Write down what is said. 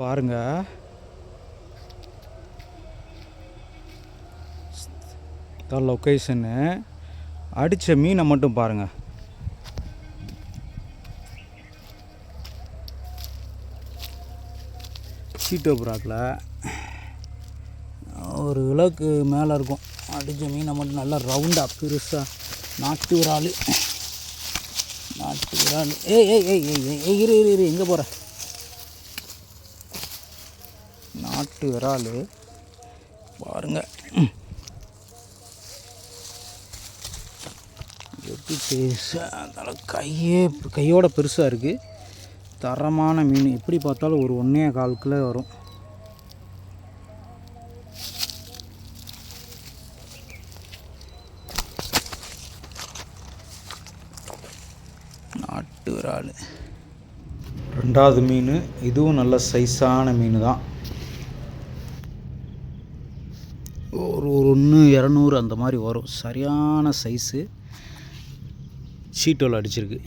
பாருங்க, இதான் லொக்கேஷனு. அடித்த மீனை மட்டும் பாருங்கள். சீட்டோ பிராக்கில் ஒரு கிலோக்கு மேலே இருக்கும். அடித்த மீனை மட்டும் நல்லா ரவுண்டாக பெருசாக நாட்டு விரால். நாட்டு விரால். ஏய் ஏய் ஏய் ஏய் ஏய் இரு இரு இரு எங்கே போகிற? நாட்டு விரால் பாருங்கள் எப்படி பெருசாக, அதனால் கையோட பெருசாக இருக்குது. தரமான மீன். எப்படி பார்த்தாலும் ஒரு 1.25 கிலோ வரும். நாட்டு விரால் 2வது மீன். இதுவும் நல்ல சைஸான மீன் தான். ஒரு 100-200 அந்த மாதிரி வரும். சரியான சைஸு. சீட்டோவில் அடிச்சிருக்கு.